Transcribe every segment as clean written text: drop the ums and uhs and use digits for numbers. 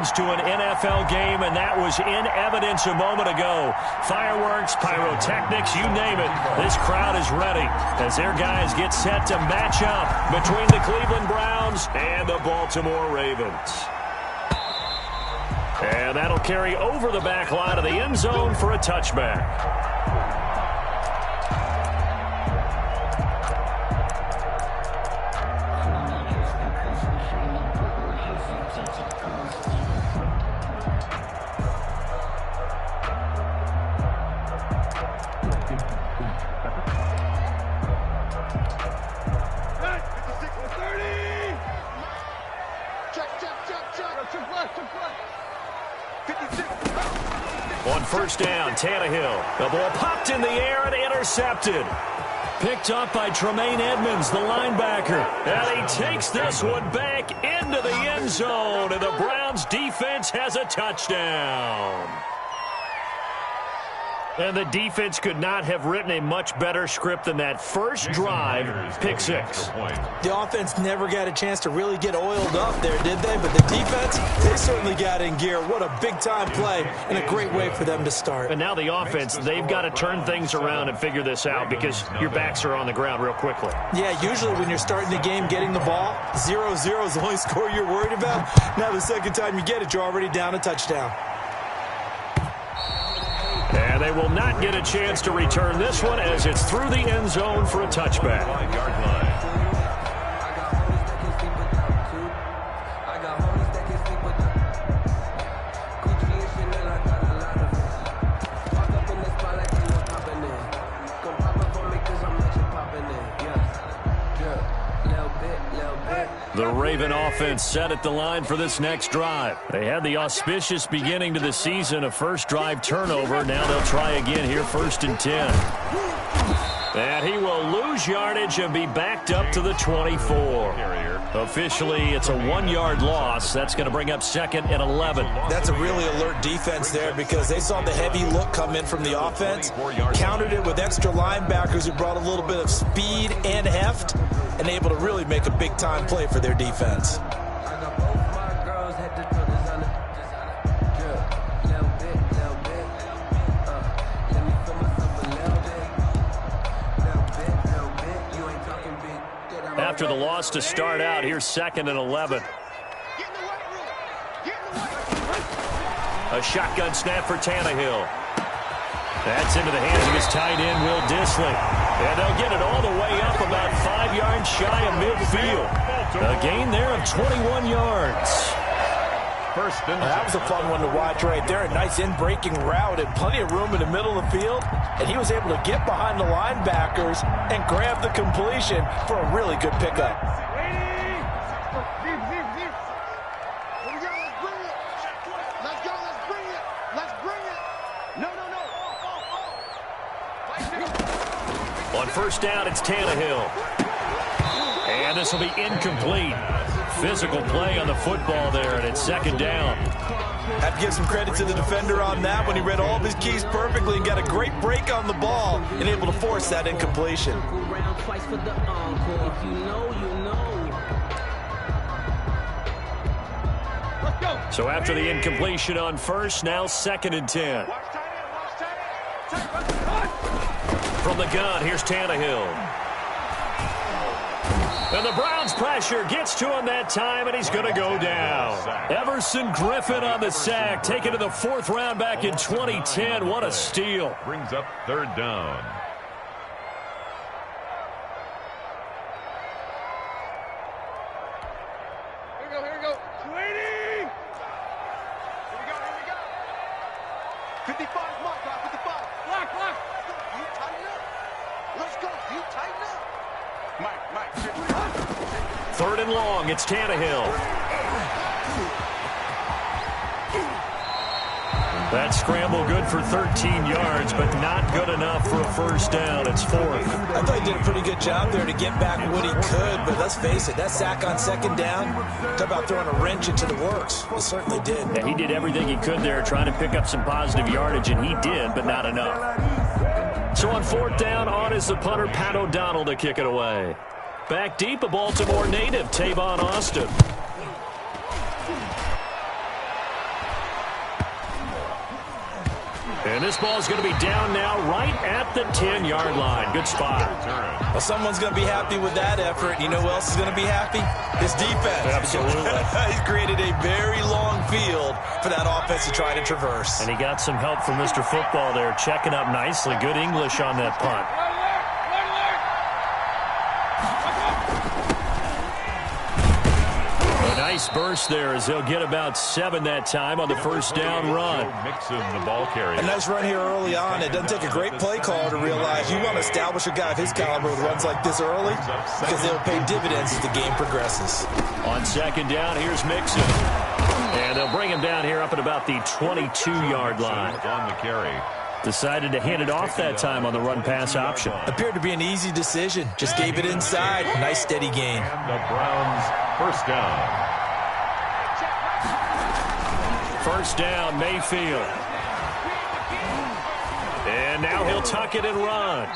To an NFL game, and that was in evidence a moment ago. Fireworks, pyrotechnics, you name it. This crowd is ready as their guys get set to match up between the Cleveland Browns and the Baltimore Ravens. And that'll carry over the back line of the end zone for a touchback. On first down, Tannehill. The ball popped in the air and intercepted. Picked up by Tremaine Edmonds, the linebacker. And he takes this one back into the end zone. And the Browns defense has a touchdown. And the defense could not have written a much better script than that first drive, pick six. The offense never got a chance to really get oiled up there, did they? But the defense, they certainly got in gear. What a big-time play and a great way for them to start. And now the offense, they've got to turn things around and figure this out because your backs are on the ground real quickly. Yeah, usually when you're starting the game getting the ball, 0-0 is the only score you're worried about. Now the second time you get it, you're already down a touchdown. And they will not get a chance to return this one as it's through the end zone for a touchback. The Raven offense set at the line for this next drive. They had the auspicious beginning to the season, a first drive turnover. Now they'll try again here, 1st and 10. And he will lose yardage and be backed up to the 24. Officially, it's a 1-yard loss. That's going to bring up 2nd and 11. That's a really alert defense there because they saw the heavy look come in from the offense, countered it with extra linebackers who brought a little bit of speed and heft, and able to really make a big-time play for their defense. After the loss to start out, here's 2nd and 11. A shotgun snap for Tannehill. That's into the hands of his tight end, Will Dissly. And they'll get it all the way up about 5 yards shy of midfield. A gain there of 21 yards. That was a fun one to watch right there. A nice in-breaking route and plenty of room in the middle of the field. And he was able to get behind the linebackers and grab the completion for a really good pickup. On first down, it's Tannehill. And this will be incomplete. Physical play on the football there, and it's 2nd down. Have to give some credit to the defender on that when he read all of his keys perfectly and got a great break on the ball and able to force that incompletion. So after the incompletion on first, now 2nd and 10. From the gun, here's Tannehill. And the Browns pressure gets to him that time, and he's going to go down. Everson Griffen on the sack, taken to the 4th round back in 2010. What a steal. Brings up 3rd down. Here we go. 280. Here we go. 55, mark, 55. Block. You tighten up. Let's go. You tighten up. Mike. 3rd and long, it's Tannehill. That scramble good for 13 yards, but not good enough for a first down. It's 4th. I thought he did a pretty good job there to get back what he could, but let's face it, that sack on 2nd down, talk about throwing a wrench into the works. He certainly did. Yeah, he did everything he could there, trying to pick up some positive yardage, and he did, but not enough. So on 4th down, on is the punter, Pat O'Donnell, to kick it away. Back deep, a Baltimore native, Tavon Austin. And this ball is going to be down now right at the 10-yard line. Good spot. Well, someone's going to be happy with that effort. You know who else is going to be happy? His defense. Absolutely. He's created a very long field for that offense to try to traverse. And he got some help from Mr. Football there, checking up nicely. Good English on that punt. Nice burst there as they'll get about 7 that time on the first down run. Mixon, the ball carrier. A nice run here early on. It doesn't take a great play caller to realize you want to establish a guy of his caliber with runs like this early because they'll pay dividends as the game progresses. On second down, here's Mixon. And they'll bring him down here up at about the 22-yard line. On the carry. Decided to hand it off that time on the run-pass option. Appeared to be an easy decision. Just gave it inside. Nice steady gain. And the Browns first down. First down, Mayfield. And now he'll tuck it and run.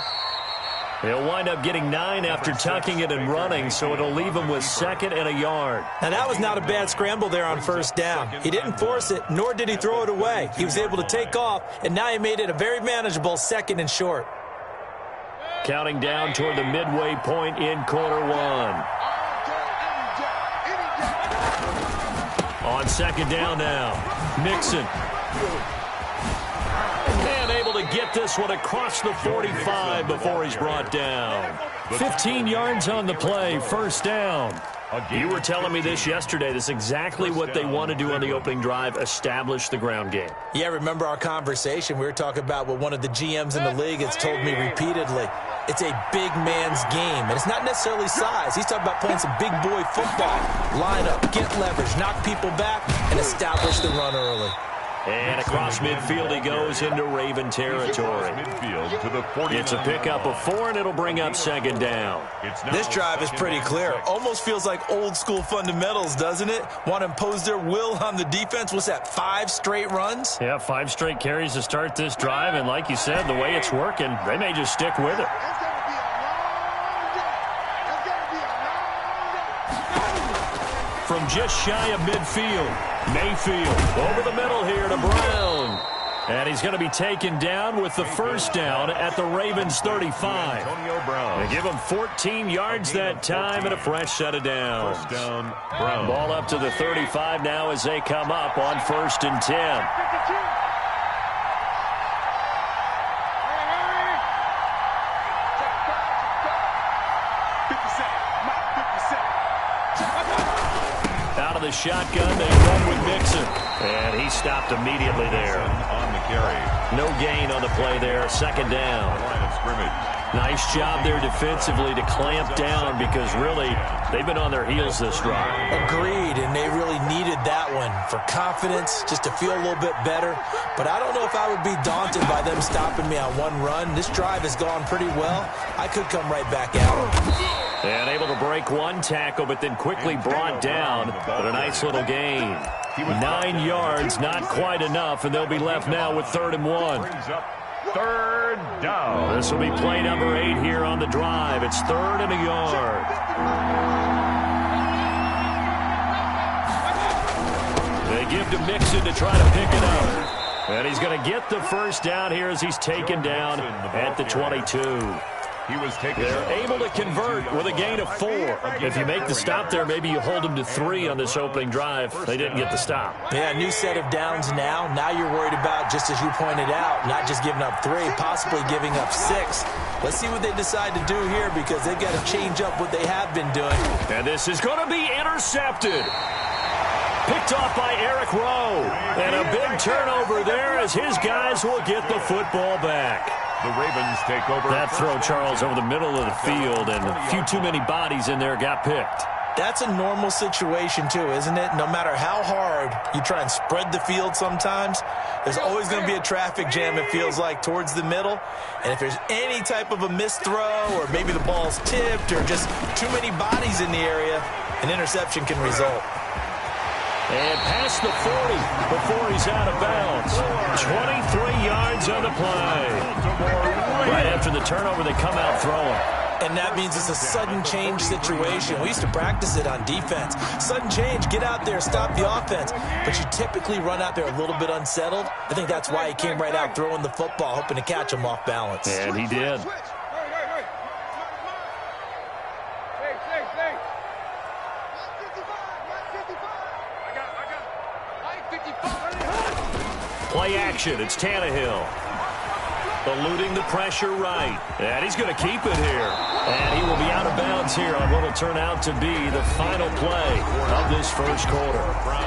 He'll wind up getting 9 after tucking it and running, so it'll leave him with 2nd and a yard. Now, that was not a bad scramble there on first down. He didn't force it, nor did he throw it away. He was able to take off, and now he made it a very manageable 2nd and short. Counting down toward the midway point in quarter 1. On second down now, Mixon. And able to get this one across the 45 before he's brought down. 15 yards on the play, first down. You were telling me this yesterday. This is exactly what they want to do on the opening drive, establish the ground game. Yeah, remember our conversation? We were talking about what one of the GMs in the league has told me repeatedly. It's a big man's game, and it's not necessarily size. He's talking about playing some big boy football. Line up, get leverage, knock people back, and establish the run early. And across midfield he goes into Raven territory. Midfield to the 49. It's a pickup of 4, and it'll bring up second down. This drive is pretty clear. Almost feels like old school fundamentals, doesn't it? Want to impose their will on the defense. What's that, 5 straight runs? Yeah, 5 straight carries to start this drive, and like you said, the way it's working, they may just stick with it. From just shy of midfield, Mayfield over the middle here to Brown. And he's going to be taken down with the first down at the Ravens 35. Antonio Brown. They give him 14 yards that time and a fresh set of downs. First down, Brown. Ball up to the 35 now as they come up on 1st and 10. Out of the shotgun, they run with Mixon. And he stopped immediately there. On the carry. No gain on the play there. Second down. Line of scrimmage. Nice job there defensively to clamp down because really they've been on their heels this drive. Agreed, and they really needed that one for confidence, just to feel a little bit better. But I don't know if I would be daunted by them stopping me on one run. This drive has gone pretty well. I could come right back at them. And able to break one tackle, but then quickly brought down. But a nice little gain. 9 yards, not quite enough, and they'll be left now with 3rd and 1. Brings up 3rd down. This will be play number 8 here on the drive. It's 3rd and a yard. They give to Mixon to try to pick it up. And he's going to get the first down here as he's taken down at the 22. He was taken. They're able to convert with a gain of 4. If you make the stop there, maybe you hold them to 3 on this opening drive. They didn't get the stop. Yeah, new set of downs now. Now you're worried about, just as you pointed out, not just giving up 3, possibly giving up 6. Let's see what they decide to do here because they've got to change up what they have been doing. And this is going to be intercepted. Picked off by Eric Rowe. And a big turnover there as his guys will get the football back. The Ravens take over. That throw, Charles, over the middle of the field, and a few too many bodies in there got picked. That's a normal situation, too, isn't it? No matter how hard you try and spread the field sometimes, there's always going to be a traffic jam, it feels like, towards the middle. And if there's any type of a missed throw or maybe the ball's tipped or just too many bodies in the area, an interception can result. And past the 40 before he's out of bounds. 23 yards on the play. Right after the turnover, they come out throwing. And that means it's a sudden change situation. We used to practice it on defense. Sudden change, get out there, stop the offense. But you typically run out there a little bit unsettled. I think that's why he came right out throwing the football, hoping to catch him off balance. And he did. Play action. It's Tannehill. Eluding the pressure right. And he's going to keep it here. And he will be out of bounds here on what will turn out to be the final play of this first quarter.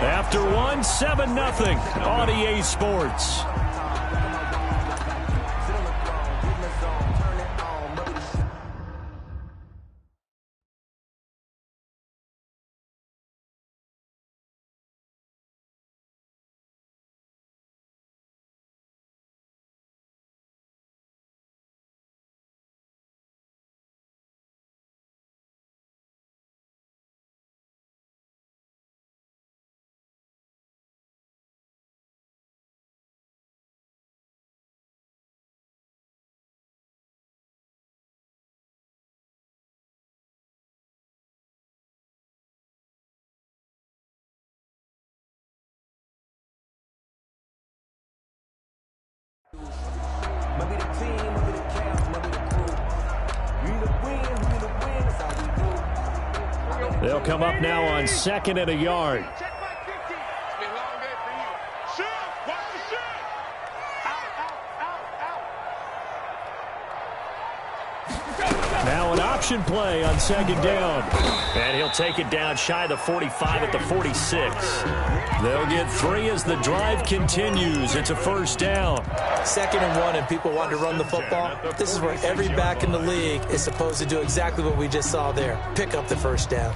After one, 7-0 on EA Sports. They'll come up now on 2nd and a yard. Now an option play on 2nd down. And he'll take it down shy of the 45 at the 46. They'll get 3 as the drive continues. It's a first down. 2nd and 1 and people want to run the football. This is where every back in the league is supposed to do exactly what we just saw there. Pick up the first down.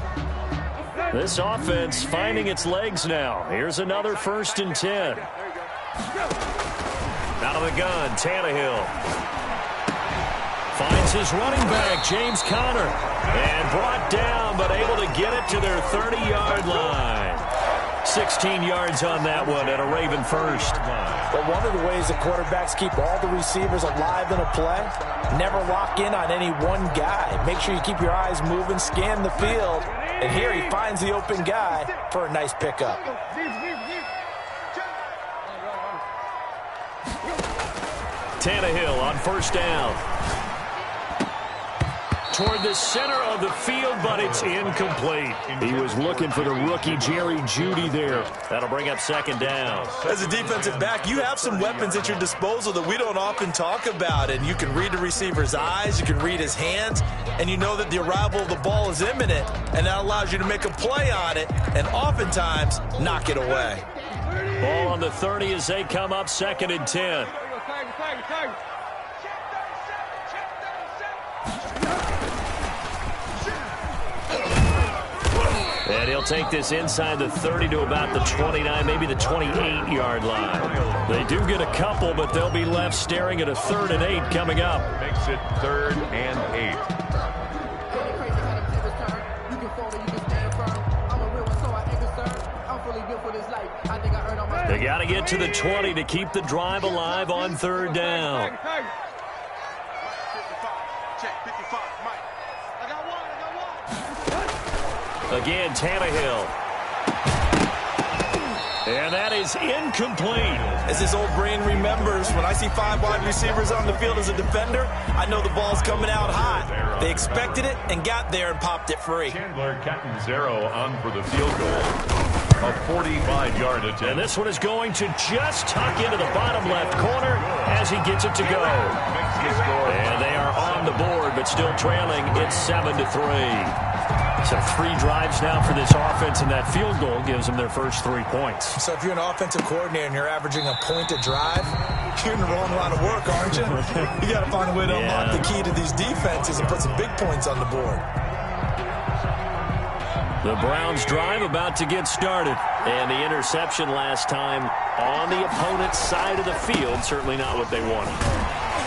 This offense finding its legs now. Here's another 1st and 10. Out of the gun, Tannehill. Finds his running back, James Conner. And brought down, but able to get it to their 30-yard line. 16 yards on that one and a Raven first. But one of the ways the quarterbacks keep all the receivers alive in a play, never lock in on any one guy. Make sure you keep your eyes moving, scan the field. And here he finds the open guy for a nice pickup. Tannehill on 1st down. Toward the center of the field, but it's incomplete. He was looking for the rookie Jerry Jeudy there. That'll bring up 2nd down. As a defensive back, you have some weapons at your disposal that we don't often talk about. And you can read the receiver's eyes, you can read his hands, and you know that the arrival of the ball is imminent, and that allows you to make a play on it and oftentimes knock it away. Ball on the 30 as they come up 2nd and 10. And he'll take this inside the 30 to about the 29, maybe the 28-yard line. They do get a couple, but they'll be left staring at a 3rd and 8 coming up. Makes it 3rd and 8. They got to get to the 20 to keep the drive alive on 3rd down. Again, Tannehill. And that is incomplete. As his old brain remembers, when I see 5 wide receivers on the field as a defender, I know the ball's coming out hot. They expected it and got there and popped it free. Chandler Catanzaro on for the field goal. A 45-yard attempt. And this one is going to just tuck into the bottom left corner as he gets it to go. And they are on the board, but still trailing. It's 7-3. So 3 drives now for this offense, and that field goal gives them their first 3 points. So if you're an offensive coordinator and you're averaging a point a drive, you're in the wrong line of work, aren't you? You got to find a way to unlock the key to these defenses and put some big points on the board. The Browns drive about to get started. And the interception last time on the opponent's side of the field, certainly not what they wanted.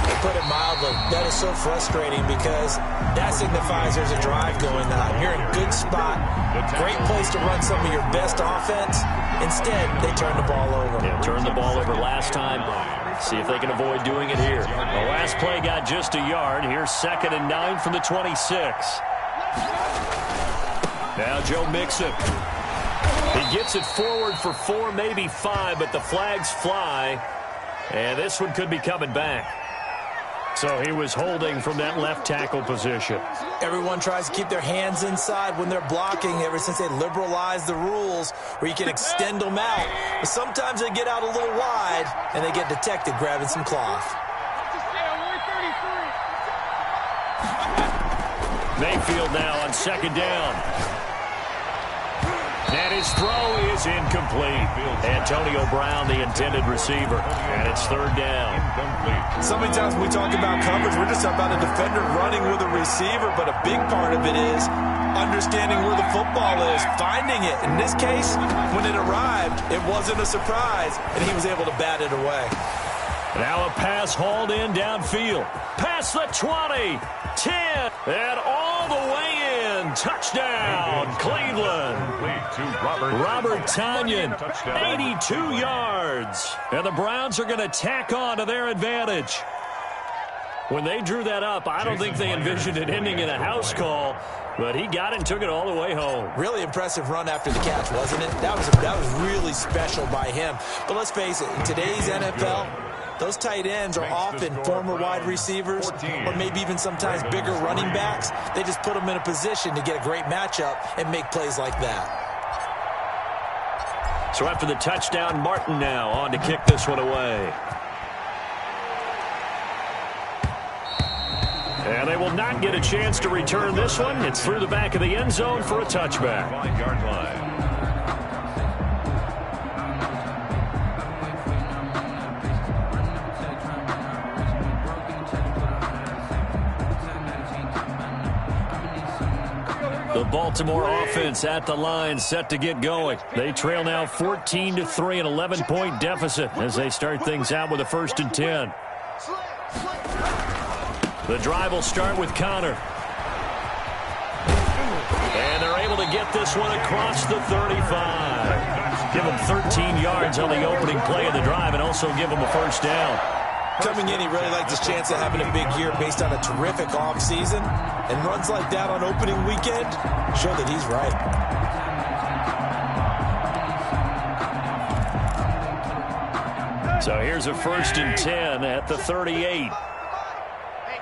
To put it mildly, that is so frustrating because that signifies there's a drive going on. You're in a good spot, great place to run some of your best offense. Instead, they turn the ball over. Yeah, turned the ball over last time. See if they can avoid doing it here. The last play got just a yard. Here's 2nd and 9 from the 26. Now Joe Mixon. He gets it forward for 4, maybe 5, but the flags fly. And this one could be coming back. So he was holding from that left tackle position. Everyone tries to keep their hands inside when they're blocking ever since they liberalized the rules where you can extend them out. But sometimes they get out a little wide and they get detected grabbing some cloth. Mayfield now on 2nd down. And his throw is incomplete. Antonio Brown, the intended receiver. And it's 3rd down. So many times when we talk about coverage, we're just about a defender running with a receiver, but a big part of it is understanding where the football is, finding it. In this case, when it arrived, it wasn't a surprise, and he was able to bat it away. Now a pass hauled in downfield. Past the 20, 10, and all the way in. Touchdown, Cleveland. Robert Tonyan, 82 yards. And the Browns are going to tack on to their advantage. When they drew that up, I don't think they envisioned it ending in a house call, but he got it and took it all the way home. Really impressive run after the catch, wasn't it? That was really special by him. But let's face it, in today's NFL, those tight ends are often former wide receivers or maybe even sometimes bigger running backs. They just put them in a position to get a great matchup and make plays like that. So after the touchdown, Martin now on to kick this one away. And they will not get a chance to return this one. It's through the back of the end zone for a touchback. 5-yard line. The Baltimore offense at the line, set to get going. They trail now 14-3, an 11-point deficit as they start things out with a 1st and 10. The drive will start with Connor. And they're able to get this one across the 35. Give them 13 yards on the opening play of the drive and also give them a 1st down. Coming in, he really liked his chance of having a big year based on a terrific offseason. And runs like that on opening weekend show that he's right. So here's a 1st and 10 at the 38. Hey,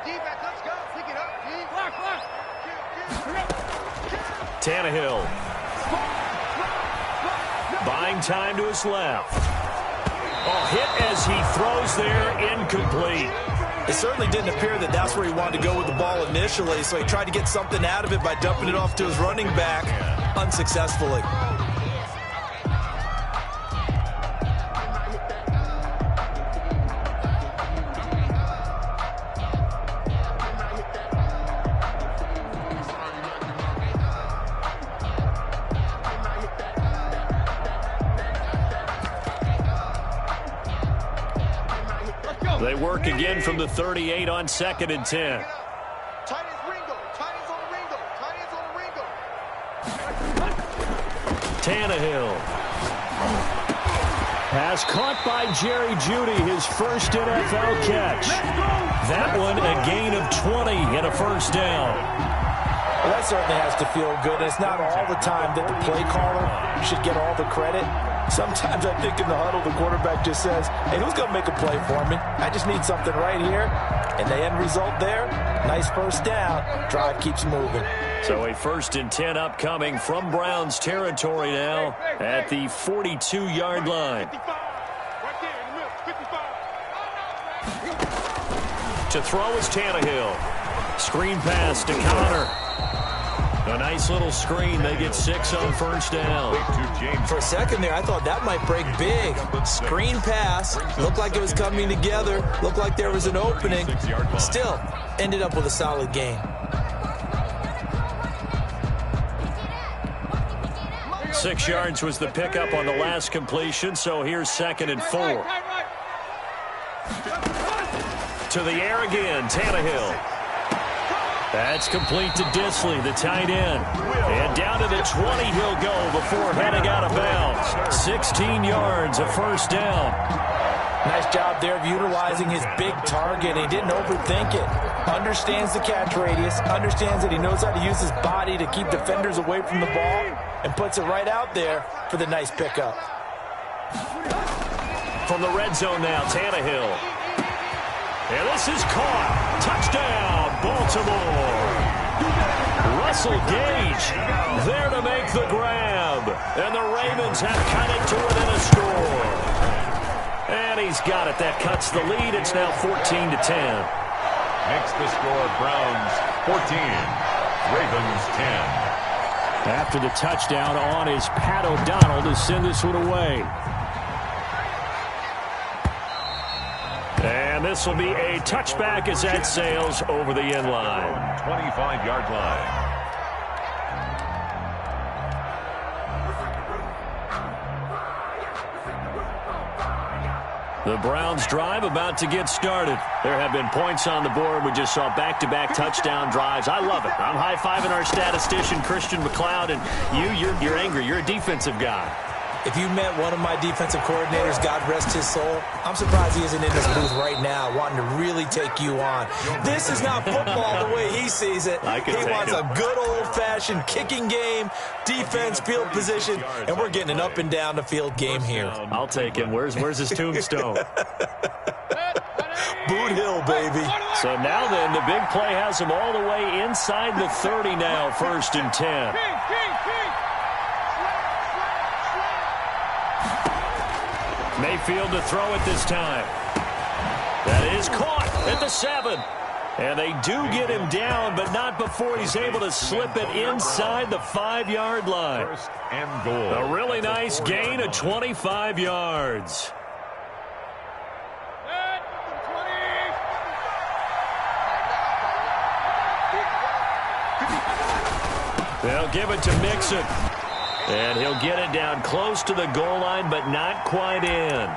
defense, let's go. Pick it up, D. Tannehill. Buying time to his left. Oh, hit as he throws there, incomplete. It certainly didn't appear that that's where he wanted to go with the ball initially, so he tried to get something out of it by dumping it off to his running back unsuccessfully. They work again from the 38 on 2nd and 10. Tight ends Ringo. Tight ends on Ringo. Tight ends on Ringo. Tannehill. Pass caught by Jerry Jeudy, his first NFL catch. That one a gain of 20 and a 1st down. Well, that certainly has to feel good. It's not all the time that the play caller should get all the credit. Sometimes I think in the huddle, the quarterback just says, hey, who's going to make a play for me? I just need something right here. And the end result there, nice 1st down. Drive keeps moving. So a 1st and 10 upcoming from Browns territory now at the 42-yard line. 55. Right there in the middle. 55. To throw is Tannehill. Screen pass to Connor. A nice little screen. They get 6 on 1st down. For a second there, I thought that might break big. Screen pass. Looked like it was coming together. Looked like there was an opening. Still, ended up with a solid gain. 6 yards was the pickup on the last completion, so here's 2nd and 4. to the air again. Tannehill. That's complete to Disley, the tight end. And down to the 20 he'll go before heading out of bounds. 16 yards, a first down. Nice job there of utilizing his big target. He didn't overthink it. Understands the catch radius. Understands that he knows how to use his body to keep defenders away from the ball. And puts it right out there for the nice pickup. From the red zone now, Tannehill. And this is caught. Touchdown, Baltimore. Russell Gage there to make the grab. And the Ravens have cut it to within a score. And he's got it. That cuts the lead. It's now 14-10. Makes the score Browns 14, Ravens 10. After the touchdown on is Pat O'Donnell to send this one away. And this will be a touchback as that sails over the end line. 25-yard line. The Browns drive about to get started. There have been points on the board. We just saw back-to-back touchdown drives. I love it. I'm high-fiving our statistician, Christian McLeod, and you're angry. You're a defensive guy. If you met one of my defensive coordinators, God rest his soul, I'm surprised he isn't in this booth right now wanting to really take you on. This is not football the way he sees it. He wants a good old-fashioned kicking game, defense, field position, and we're getting an up-and-down the field game here. I'll take him. Where's his tombstone? Boot Hill, baby. So now then, the big play has him all the way inside the 30 now, 1st and 10. Mayfield to throw it this time. That is caught at the 7. And they do get him down, but not before he's able to slip it inside the 5-yard line. First and goal. A really nice gain of 25 yards. They'll give it to Mixon. And he'll get it down close to the goal line, but not quite in.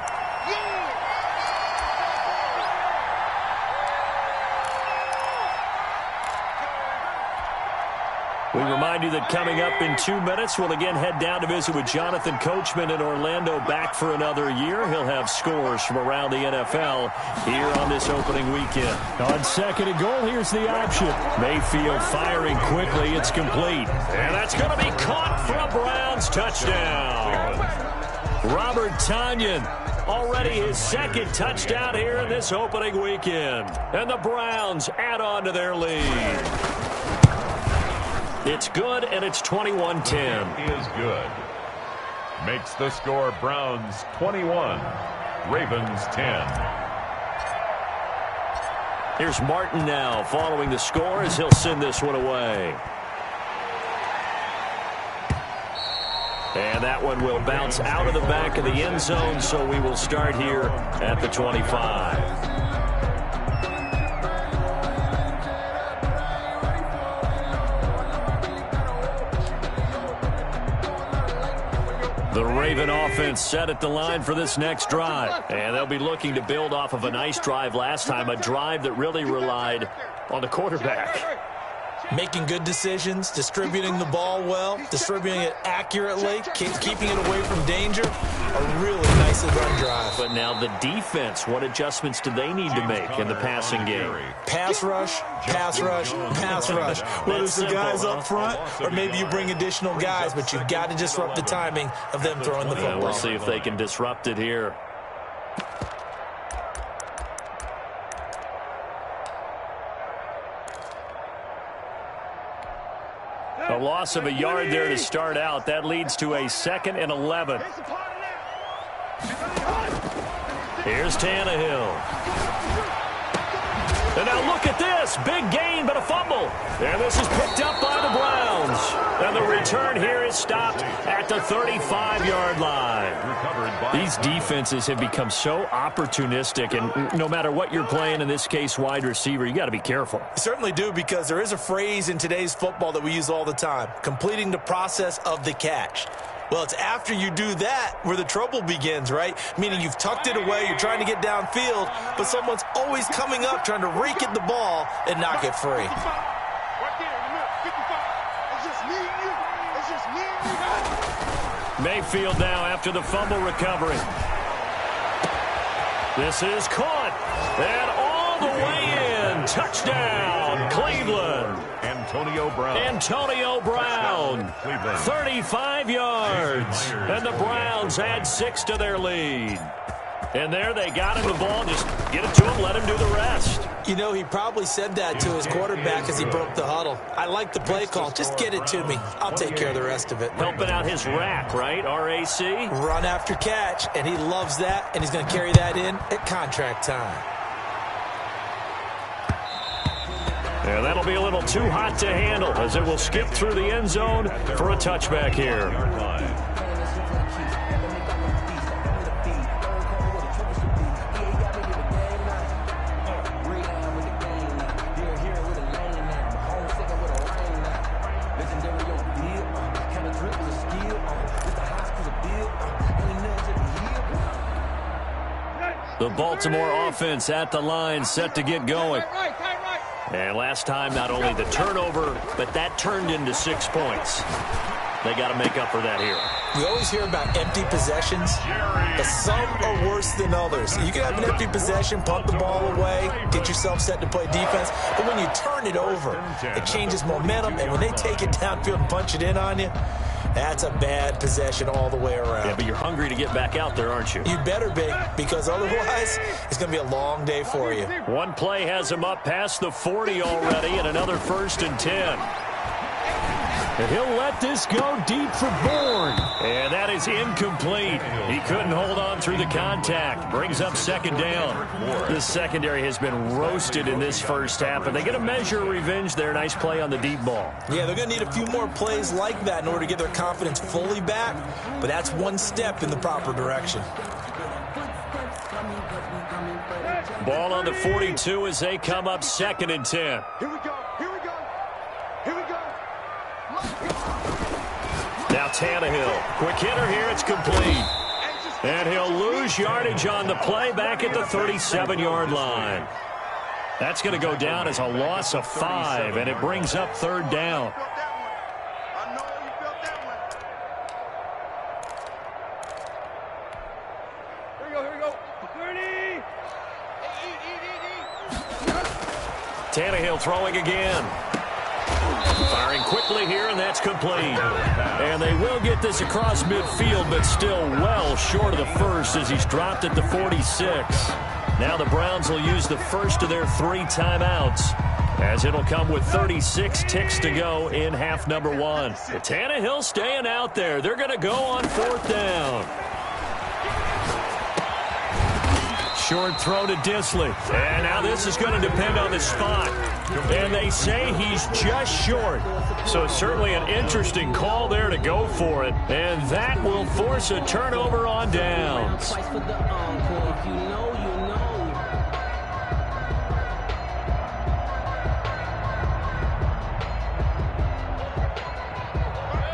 We remind you that coming up in 2 minutes, we'll again head down to visit with Jonathan Coachman in Orlando, back for another year. He'll have scores from around the NFL here on this opening weekend. On 2nd and goal, here's the option. Mayfield firing quickly. It's complete. And that's going to be caught for a Browns touchdown. Robert Tonyan, already his 2nd touchdown here in this opening weekend. And the Browns add on to their lead. It's good, and it's 21-10. Is good. Makes the score Browns 21, Ravens 10. Here's Martin now following the score as he'll send this one away. And that one will bounce out of the back of the end zone, so we will start here at the 25. The Raven offense set at the line for this next drive. And they'll be looking to build off of a nice drive last time, a drive that really relied on the quarterback. Making good decisions, distributing the ball well, distributing it accurately, keeping it away from danger. A really nicely run drive. But now the defense, what adjustments do they need to make in the passing game? Pass rush, pass rush, pass rush. Whether it's the guys up front or maybe you bring additional guys, but you've got to disrupt the timing of them throwing the football. We'll see if they can disrupt it here. A loss of a yard there to start out. That leads to a 2nd and 11. Here's Tannehill. And now look at this. Big gain, but a fumble. And this is picked up by the Browns. And the return here is stopped at the 35-yard line. These defenses have become so opportunistic, and no matter what you're playing, in this case wide receiver, you got to be careful. You certainly do, because there is a phrase in today's football that we use all the time, completing the process of the catch. Well, it's after you do that where the trouble begins, right? Meaning you've tucked it away, you're trying to get downfield, but someone's always coming up trying to rake at the ball and knock it free. Right there in the middle, 55. It's just me and you. It's just me and you. Mayfield now after the fumble recovery. This is caught. And all the way in. Touchdown, Cleveland. Antonio Brown. Antonio Brown, Cleveland. 35 yards. And the Browns add 6 to their lead. And there they got him the ball. Just get it to him, let him do the rest. You know, he probably said that to his quarterback as he broke the huddle. I like the play call. Just get it to me. I'll take care of the rest of it. Helping out his rack, right? R-A-C? Run after catch, and he loves that, and he's going to carry that in at contract time. And that'll be a little too hot to handle as it will skip through the end zone for a touchback here. The Baltimore offense at the line, set to get going. And last time, not only the turnover, but that turned into 6 points. They got to make up for that here. We always hear about empty possessions, but some are worse than others. You can have an empty possession, punt the ball away, get yourself set to play defense, but when you turn it over, it changes momentum, and when they take it downfield and punch it in on you, that's a bad possession all the way around. Yeah, but you're hungry to get back out there, aren't you? You better be, because otherwise it's going to be a long day for you. One play has him up past the 40 already, and another 1st and 10. And he'll let this go deep for Bourne. And that is incomplete. He couldn't hold on through the contact. Brings up 2nd down. The secondary has been roasted in this first half, and they get a measure of revenge there. Nice play on the deep ball. Yeah, they're going to need a few more plays like that in order to get their confidence fully back, but that's one step in the proper direction. Ball on the 42 as they come up 2nd and 10. Here we go. Here we go. Here we go. Now Tannehill. Quick hitter here. It's complete. And he'll lose yardage on the play back at the 37-yard line. That's going to go down as a loss of 5, and it brings up 3rd down. I know you felt that one. Here we go. 30. Tannehill throwing again. Firing quickly here, and that's complete. And they will get this across midfield, but still well short of the first as he's dropped at the 46. Now the Browns will use the first of their 3 timeouts, as it'll come with 36 ticks to go in half number 1. Tannehill staying out there. They're going to go on 4th down. Short throw to Disley. And now this is going to depend on the spot. And they say he's just short. So certainly an interesting call there to go for it. And that will force a turnover on downs.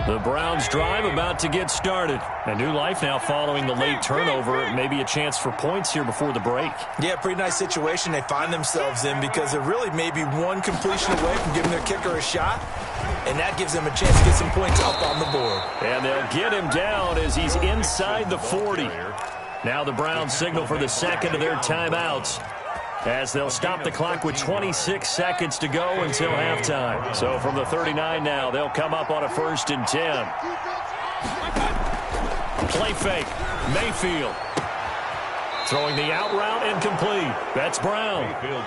The Browns drive about to get started. A new life now following the late turnover. Maybe a chance for points here before the break. Yeah, pretty nice situation they find themselves in because they're really maybe one completion away from giving their kicker a shot. And that gives them a chance to get some points up on the board. And they'll get him down as he's inside the 40. Now the Browns signal for the 2nd of their timeouts, as they'll stop the clock with 26 seconds to go until halftime. So from the 39 now, they'll come up on a 1st and 10. Play fake. Mayfield. Throwing the out route incomplete. That's Brown.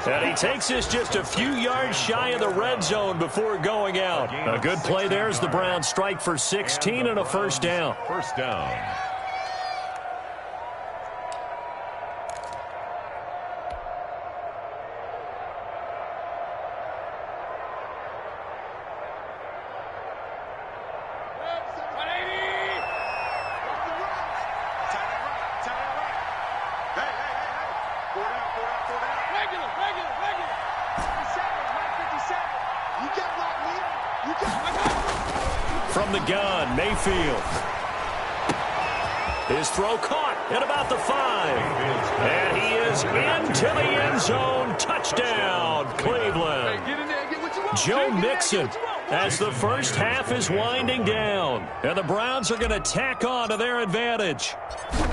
And he takes this just a few yards shy of the red zone before going out. A good play there as the Browns strike for 16 and a 1st down. 1st down. From the gun, Mayfield. His throw caught at about the 5. And he is into the end zone. Touchdown, Cleveland. Joe Mixon as the first half is winding down. And the Browns are going to tack on to their advantage.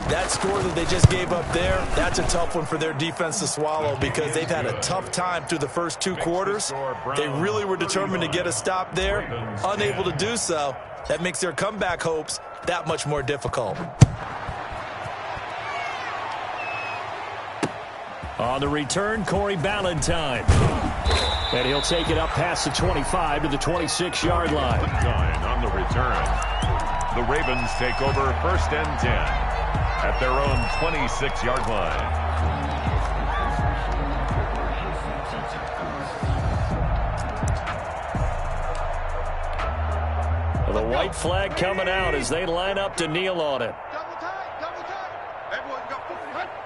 That score that they just gave up there, that's a tough one for their defense to swallow because they've had a tough time through the first 2 quarters. They really were determined to get a stop there, unable to do so. That makes their comeback hopes that much more difficult. On the return, Corey Ballantyne. And he'll take it up past the 25 to the 26-yard line. Ballantyne on the return. The Ravens take over 1st and 10 at their own 26-yard line. The white flag coming out as they line up to kneel on it.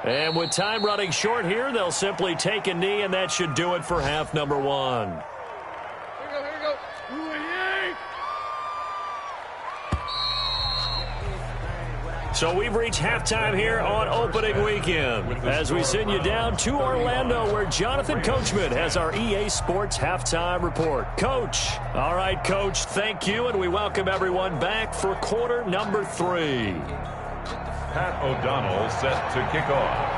And with time running short here, they'll simply take a knee, and that should do it for half number 1. Here we go. So we've reached halftime here on opening weekend as we send you down to Orlando where Jonathan Coachman has our EA Sports halftime report. Coach. All right, Coach, thank you, and we welcome everyone back for quarter number 3. Pat O'Donnell set to kick off.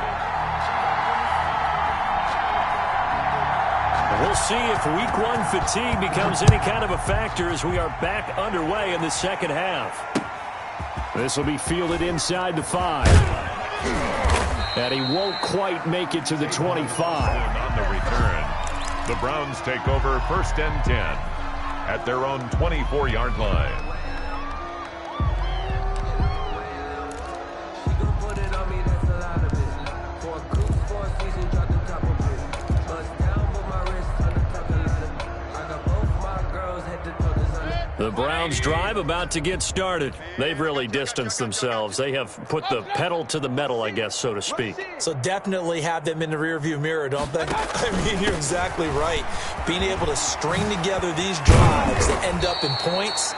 We'll see if week 1 fatigue becomes any kind of a factor as we are back underway in the second half. This will be fielded inside the 5. And he won't quite make it to the 25. On the return, the Browns take over 1st and 10 at their own 24-yard line. The Browns drive about to get started. They've really distanced themselves. They have put the pedal to the metal, I guess, so to speak. So definitely have them in the rearview mirror, don't they? I mean, you're exactly right. Being able to string together these drives that end up in points,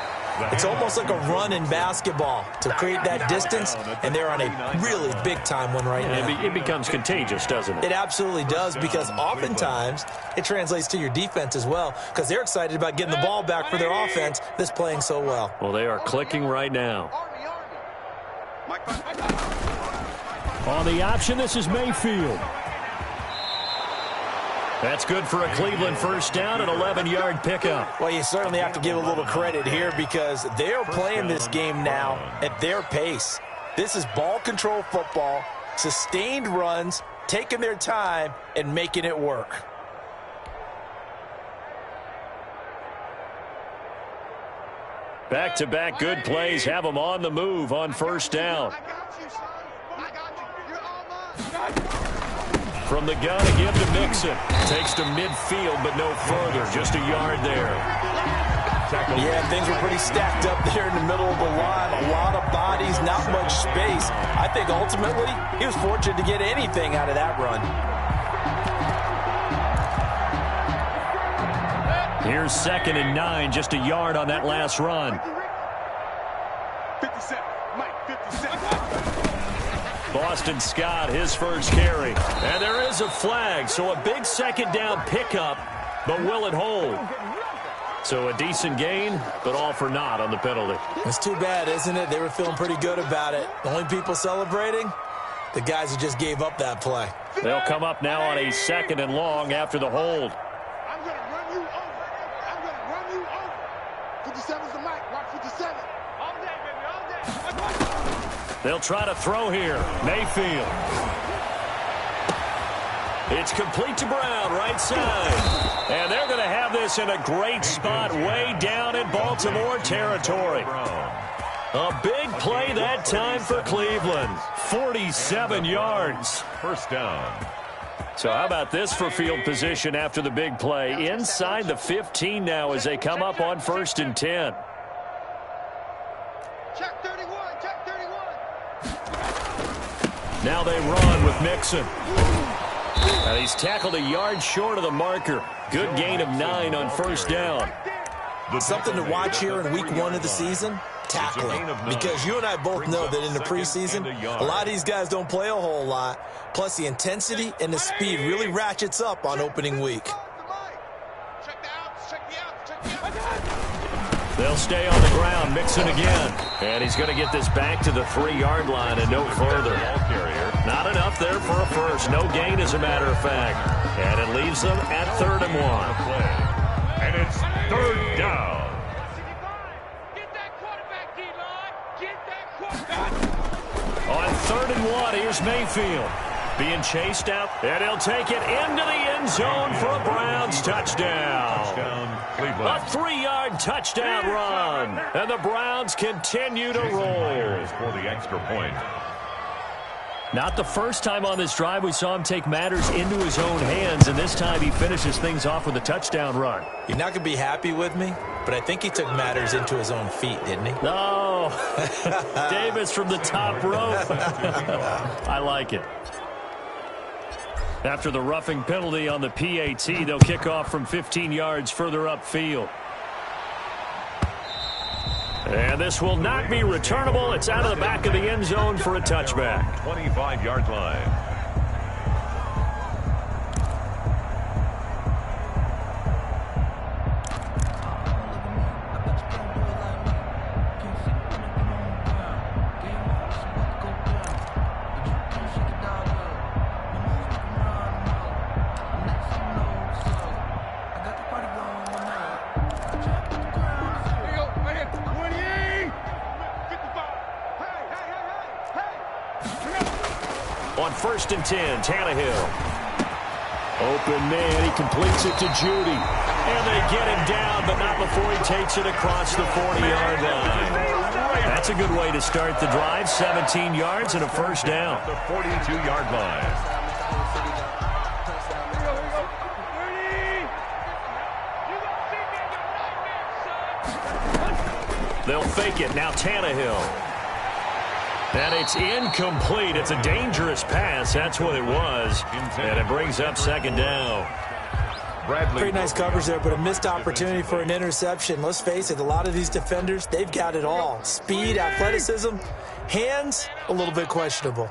it's almost like a run in basketball to create that distance, and they're on a really big-time one right now. It becomes contagious, doesn't it? It absolutely does, because oftentimes it translates to your defense as well, because they're excited about getting the ball back for their offense that's playing so well. Well, they are clicking right now. On the option, this is Mayfield. That's good for a Cleveland first down, an 11-yard pickup. Well, you certainly have to give a little credit here because they're playing this game now at their pace. This is ball control football, sustained runs, taking their time, and making it work. Back-to-back good plays have them on the move on first down. From the gun again to Mixon. Takes to midfield, but no further. Just a yard there. Yeah, things were pretty stacked up there in the middle of the line. A lot of bodies, not much space. I think ultimately he was fortunate to get anything out of that run. Here's 2nd and 9, just a yard on that last run. 57, Mike, 57. Boston Scott, his first carry. And there is a flag, so a big second down pickup, but will it hold? So a decent gain, but all for naught on the penalty. It's too bad, isn't it? They were feeling pretty good about it. The only people celebrating, the guys who just gave up that play. They'll come up now on a 2nd and long after the hold. I'm going to run you over. I'm going to run you over. 57's the mic. Watch 57. All day, baby, all day. They'll try to throw here. Mayfield. It's complete to Brown, right side. And they're going to have this in a great spot way down in Baltimore territory. A big play that time for Cleveland. 47 yards. First down. So how about this for field position after the big play? Inside the 15 now as they come up on 1st and 10. Check 31, check 31. Now they run with Mixon. And he's tackled a yard short of the marker. Good gain of 9 on first down. Something to watch here in week 1 of the season. tackling. Because you and I both know that in the preseason, a lot of these guys don't play a whole lot. Plus, the intensity and the speed really ratchets up on opening week. They'll stay on the ground, mixing again. And he's going to get this back to the 3-yard line and no further. Not enough there for a first. No gain, as a matter of fact. And it leaves them at 3rd and 1. And it's 3rd down. Get that quarterback, D-line. Get that quarterback. On 3rd and 1, here's Mayfield. Being chased out, and he'll take it into the end zone for a Browns touchdown. A 3-yard touchdown run. And the Browns continue to roll. For the extra point. Not the first time on this drive we saw him take matters into his own hands, and this time he finishes things off with a touchdown run. You're not going to be happy with me, but I think he took matters into his own feet, didn't he? No. Davis from the top rope. I like it. After the roughing penalty on the PAT, they'll kick off from 15 yards further upfield. And this will not be returnable. It's out of the back of the end zone for a touchback. 25-yard line. On 1st and 10, Tannehill. Open man, he completes it to Judy. And they get him down, but not before he takes it across the 40-yard line. That's a good way to start the drive. 17 yards and a first down. The 42-yard line. They'll fake it. Now Tannehill. And it's incomplete. It's a dangerous pass. That's what it was. And it brings up 2nd down. Pretty nice coverage there, but a missed opportunity for an interception. Let's face it, a lot of these defenders, they've got it all. Speed, athleticism, hands, a little bit questionable.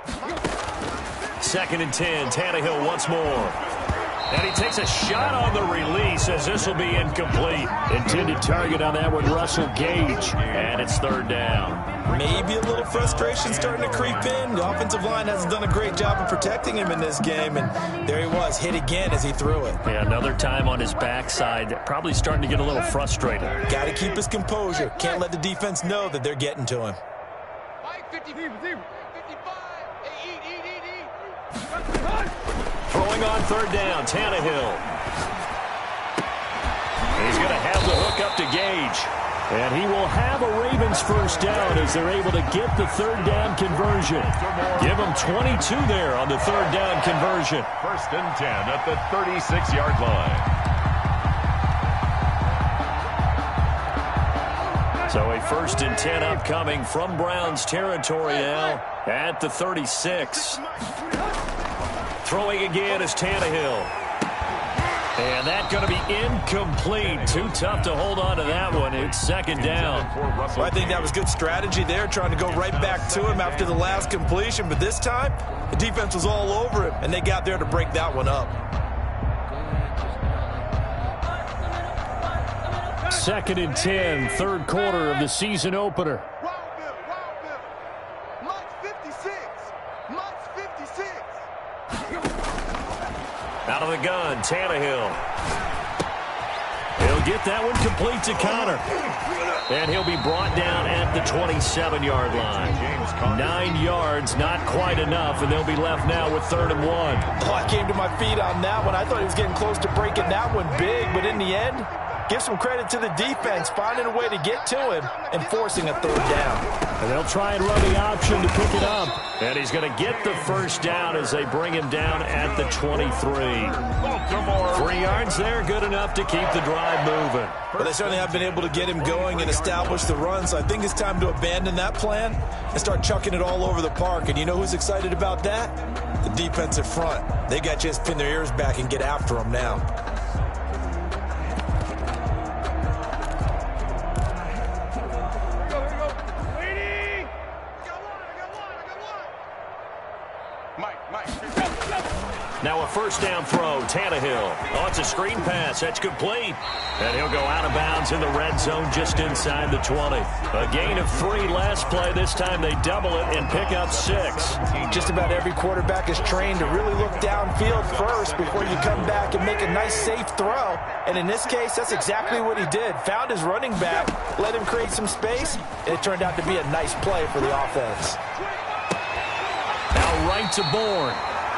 2nd and 10, Tannehill once more. And he takes a shot on the release as this will be incomplete. Intended target on that one, Russell Gage. And it's 3rd down. Maybe a little frustration starting to creep in. The offensive line hasn't done a great job of protecting him in this game. And there he was, hit again as he threw it. Yeah, another time on his backside. Probably starting to get a little frustrated. Got to keep his composure. Can't let the defense know that they're getting to him. 55, Throwing on 3rd down, Tannehill. He's going to have the hook up to Gage. And he will have a Ravens first down as they're able to get the 3rd down conversion. Give them 22 there on the 3rd down conversion. 1st and 10 at the 36-yard line. So a 1st and 10 upcoming from Browns territory now at the 36. Throwing again is Tannehill. And that's going to be incomplete. Too tough to hold on to that one. It's 2nd down. Well, I think that was good strategy there, trying to go right back to him after the last completion. But this time, the defense was all over him, and they got there to break that one up. 2nd and 10, 3rd quarter of the season opener. Out of the gun, Tannehill. He'll get that one complete to Connor. And he'll be brought down at the 27-yard line. 9 yards, not quite enough, and they'll be left now with 3rd and 1. Oh, I came to my feet on that one. I thought he was getting close to breaking that one big, but in the end, give some credit to the defense, finding a way to get to him and forcing a 3rd down. And they'll try and run the option to pick it up. And he's going to get the first down as they bring him down at the 23. 3 yards there, good enough to keep the drive moving. Well, they certainly have been able to get him going and establish the run, so I think it's time to abandon that plan and start chucking it all over the park. And you know who's excited about that? The defensive front. They got to just pin their ears back and get after him now. Now a first down throw, Tannehill. Oh, it's a screen pass. That's complete. And he'll go out of bounds in the red zone just inside the 20. A gain of 3 last play. This time they double it and pick up 6. Just about every quarterback is trained to really look downfield first before you come back and make a nice, safe throw. And in this case, that's exactly what he did. Found his running back, let him create some space, and it turned out to be a nice play for the offense. Now right to Bourne.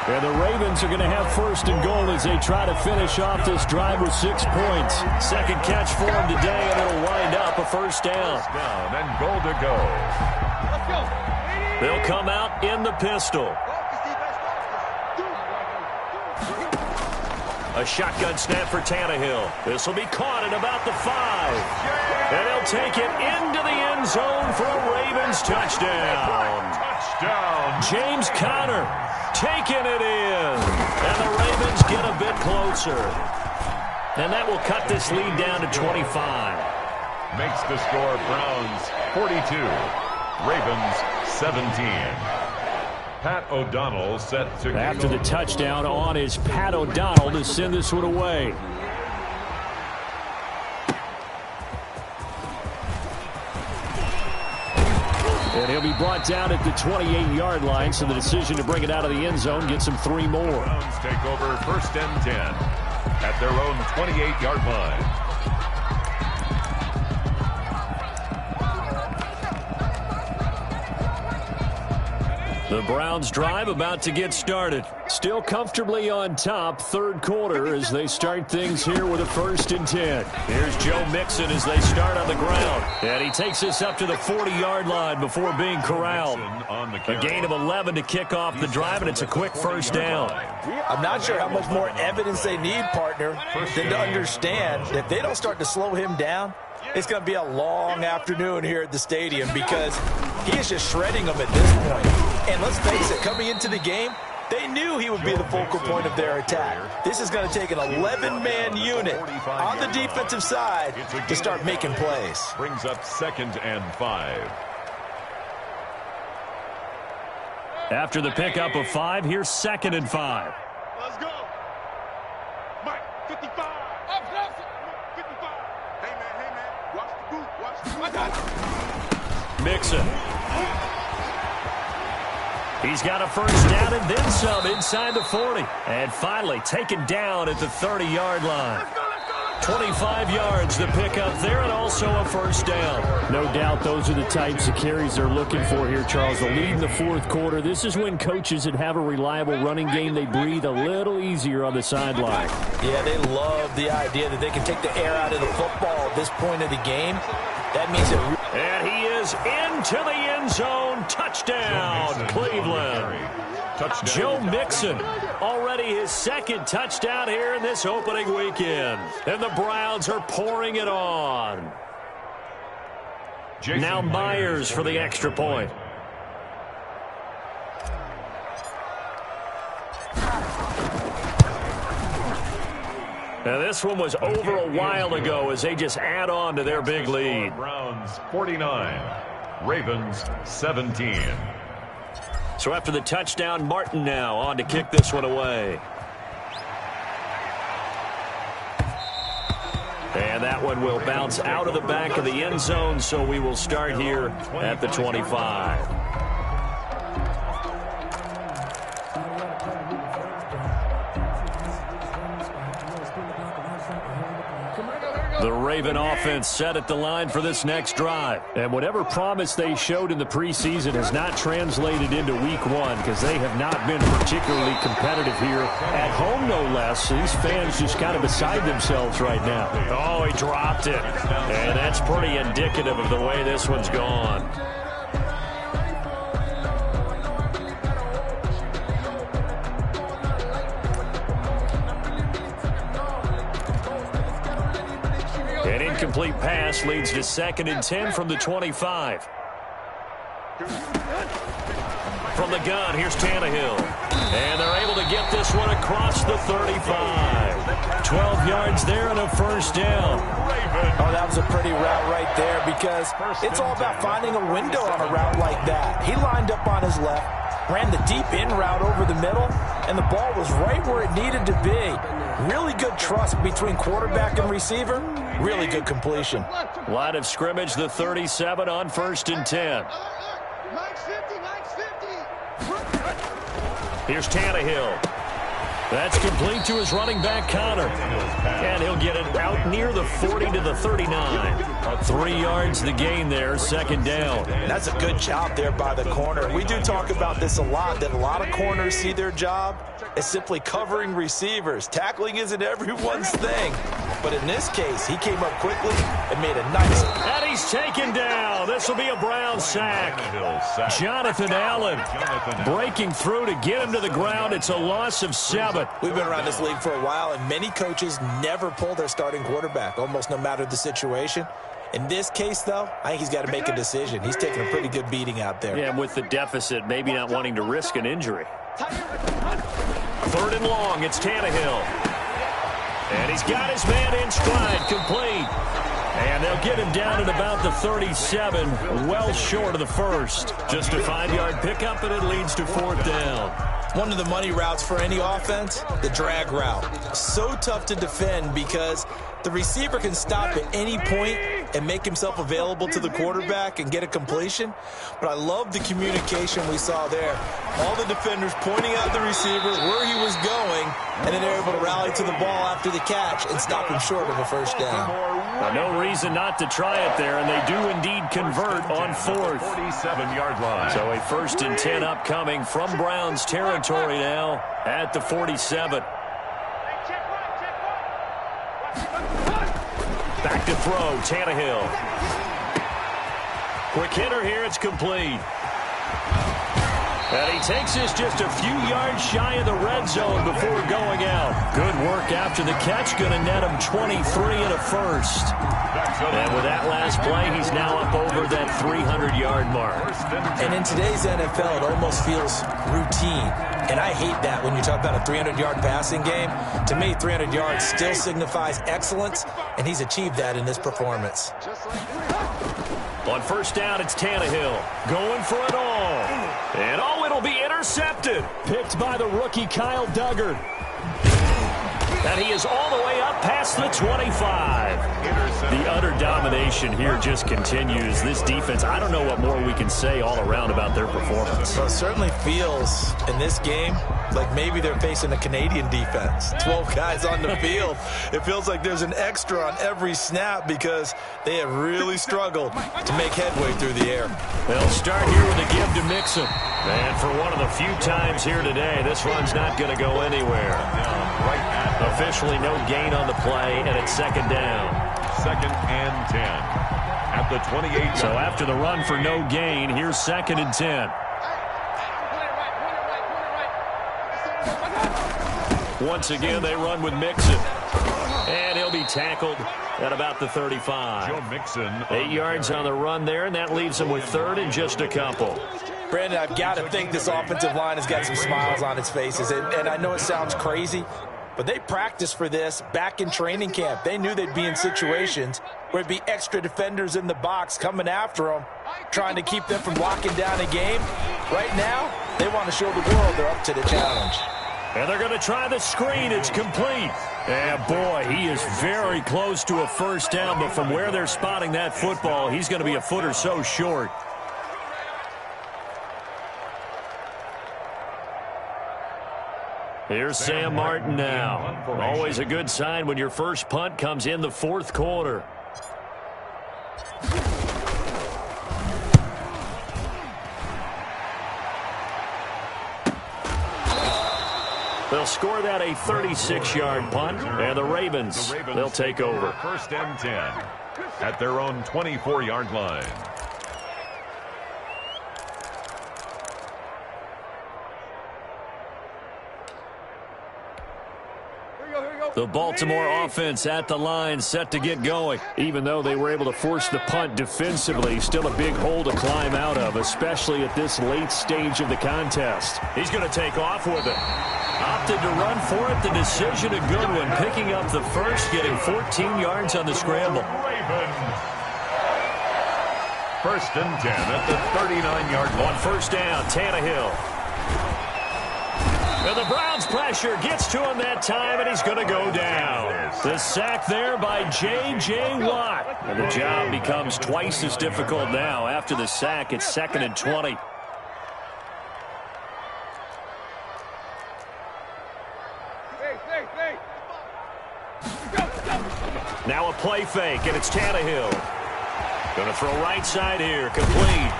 And the Ravens are going to have first and goal as they try to finish off this drive with 6 points. Second catch for him today, and it'll wind up a first down. Down and goal to go. They'll come out in the pistol. A shotgun snap for Tannehill. This will be caught at about the 5. And they'll take it into the end zone for a Ravens touchdown. Touchdown. James Conner taking it in. And the Ravens get a bit closer. And that will cut this lead down to 25. Makes the score Browns 42. Ravens 17. Pat O'Donnell set to... After the touchdown on is Pat O'Donnell to send this one away. And he'll be brought down at the 28-yard line, so the decision to bring it out of the end zone gets him 3 more. Browns take over first and 10 at their own 28-yard line. The Browns drive about to get started. Still comfortably on top, third quarter as they start things here with a first and 10. Here's Joe Mixon as they start on the ground. And he takes this up to the 40-yard line before being corralled. A gain of 11 to kick off the drive, and it's a quick first down. I'm not sure how much more evidence they need, partner, than to understand that if they don't start to slow him down, it's going to be a long afternoon here at the stadium because he is just shredding them at this point. And let's face it, coming into the game, they knew he would be the focal point of their attack. This is going to take an 11-man unit on the defensive side to start making plays. Brings up 2nd and 5. After the pickup of 5, here's 2nd and 5. Let's go. Mike, 55. Up, 55. Hey, man. Watch the boot. Watch the boot. I got it. Mixon. He's got a first down and then some inside the 40. And finally taken down at the 30-yard line. 25 yards to pick up there, and also a first down. No doubt those are the types of carries they're looking for here, Charles. The lead in the fourth quarter. This is when coaches that have a reliable running game, they breathe a little easier on the sideline. Yeah, they love the idea that they can take the air out of the football at this point of the game. That means it. And he is into the end zone. Touchdown, Cleveland. Touchdown. Joe Mixon, already his 2nd touchdown here in this opening weekend. And the Browns are pouring it on. Now Myers for the extra point. Now this one was over a while ago as they just add on to their big lead. Browns 49, Ravens 17. So after the touchdown, Martin now on to kick this one away. And that one will bounce out of the back of the end zone, so we will start here at the 25. The Raven offense set at the line for this next drive. And whatever promise they showed in the preseason has not translated into week 1 because they have not been particularly competitive here at home, no less. So these fans just kind of beside themselves right now. Oh, he dropped it. And that's pretty indicative of the way this one's gone. An incomplete pass leads to 2nd and 10 from the 25. From the gun, here's Tannehill. And they're able to get this one across the 35. 12 yards there and a first down. Oh, that was a pretty route right there because it's all about finding a window on a route like that. He lined up on his left, ran the deep in route over the middle, and the ball was right where it needed to be. Really good trust between quarterback and receiver. Really good completion. Line of scrimmage, the 37 on 1st and 10. Here's Tannehill. That's complete to his running back, Connor. And he'll get it out near the 40 to the 39. 3 yards the gain there, 2nd down. That's a good job there by the corner. We do talk about this a lot, that a lot of corners see their job as simply covering receivers. Tackling isn't everyone's thing. But in this case, he came up quickly and made a nice... And he's taken down. This will be a Brown sack. Jonathan Allen breaking through to get him to the ground. It's a loss of 7. We've been around this league for a while, and many coaches never pull their starting quarterback, almost no matter the situation. In this case, though, I think he's got to make a decision. He's taking a pretty good beating out there. Yeah, with the deficit, maybe not wanting to risk an injury. 3rd and long, it's Tannehill. And he's got his man in stride, complete. And they'll get him down at about the 37, well short of the first. Just a 5-yard pickup, and it leads to 4th down. One of the money routes for any offense, the drag route. So tough to defend because the receiver can stop at any point and make himself available to the quarterback and get a completion. But I love the communication we saw there. All the defenders pointing out the receiver, where he was going, and then they're able to rally to the ball after the catch and stop him short of a first down. No reason not to try it there, and they do indeed convert on 4th. 47-yard line. So a 1st and 10 upcoming from Browns territory now at the 47. Back to throw, Tannehill. Quick hitter here, it's complete. And he takes this just a few yards shy of the red zone before going out. Good work after the catch, going to net him 23 and a first. And with that last play, he's now up over that 300-yard mark. And in today's NFL, it almost feels routine. And I hate that when you talk about a 300-yard passing game. To me, 300 yards still signifies excellence, and he's achieved that in this performance. On 1st down, it's Tannehill going for it all. And it'll be intercepted. Picked by the rookie Kyle Duggar. And he is all the way up past the 25. The utter domination here just continues. This defense, I don't know what more we can say all around about their performance. Well, it certainly feels in this game like maybe they're facing a Canadian defense. 12 guys on the field. It feels like there's an extra on every snap because they have really struggled to make headway through the air. They'll start here with a give to Mixon. And for one of the few times here today, this run's not going to go anywhere. Officially no gain on the play, and it's 2nd down. 2nd and 10 at the 28. So after the run for no gain, here's 2nd and 10. Once again, they run with Mixon. And he'll be tackled at about the 35. Joe Mixon. 8 yards on the run there, and that leaves him with 3rd and just a couple. Brandon, I've got to think this offensive line has got some smiles on its faces. And I know it sounds crazy, but they practiced for this back in training camp. They knew they'd be in situations where it'd be extra defenders in the box coming after them, trying to keep them from locking down a game. Right now, they want to show the world they're up to the challenge. And they're going to try the screen. It's complete. And boy, he is very close to a first down, but from where they're spotting that football, he's going to be a foot or so short. Here's Sam Martin now. Always a good sign when your first punt comes in the 4th quarter. They'll score that a 36-yard punt, and the Ravens, they'll take over. 1st and 10 at their own 24-yard line. The Baltimore offense at the line, set to get going. Even though they were able to force the punt defensively, still a big hole to climb out of, especially at this late stage of the contest. He's going to take off with it. Opted to run for it. The decision a good one. Picking up the first, getting 14 yards on the scramble. Ravens. 1st and 10 at the 39-yard line. On 1st down, Tannehill. And the Browns pressure gets to him that time, and he's going to go down. The sack there by J.J. Watt. And the job becomes twice as difficult now. After the sack, it's 2nd and 20. Now a play fake, and it's Tannehill. Going to throw right side here, complete.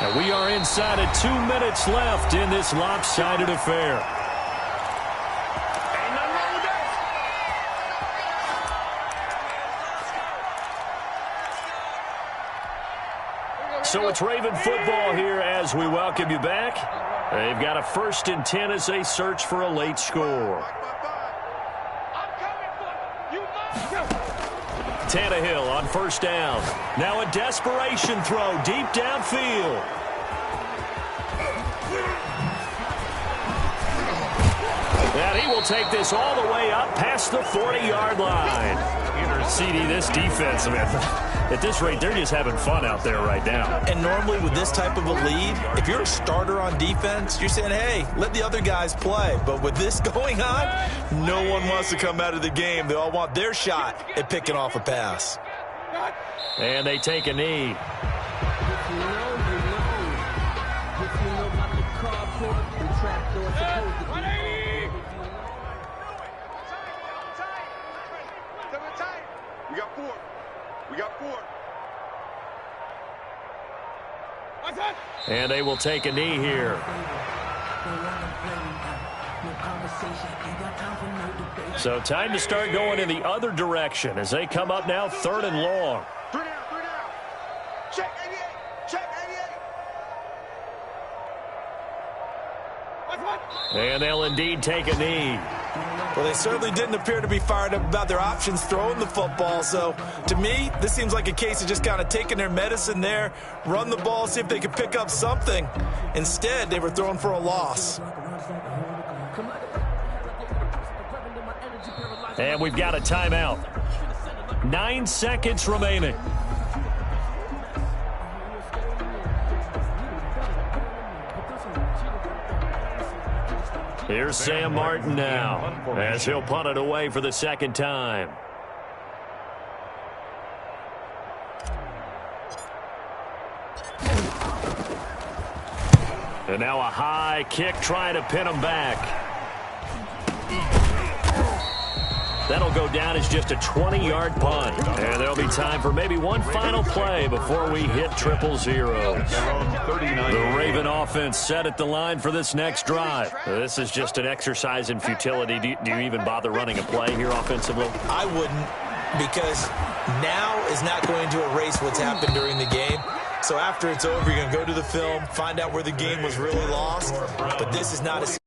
And we are inside of 2 minutes left in this lopsided affair. So it's Raven football here as we welcome you back. They've got a 1st and 10 as they search for a late score. Tannehill on 1st down. Now a desperation throw deep downfield. And he will take this all the way up past the 40-yard line. CD, this defense, man, at this rate, they're just having fun out there right now. And normally with this type of a lead, if you're a starter on defense, you're saying, hey, let the other guys play. But with this going on, no one wants to come out of the game. They all want their shot at picking off a pass. And they take a knee. We got 4. And they will take a knee here. So time to start going in the other direction as they come up now 3rd and long. 3 down. Check 88. Check 88. And they'll indeed take a knee. Well, they certainly didn't appear to be fired up about their options throwing the football. So, to me, this seems like a case of just kind of taking their medicine there, run the ball, see if they could pick up something. Instead, they were throwing for a loss. And we've got a timeout. 9 seconds remaining. Here's Sam Martin now as he'll punt it away for the 2nd time. And now a high kick trying to pin him back. That'll go down as just a 20-yard punt. And there'll be time for maybe one final play before we hit 0-0. The Raven offense set at the line for this next drive. This is just an exercise in futility. Do you even bother running a play here offensively? I wouldn't, because now is not going to erase what's happened during the game. So after it's over, you're going to go to the film, find out where the game was really lost. But this is not a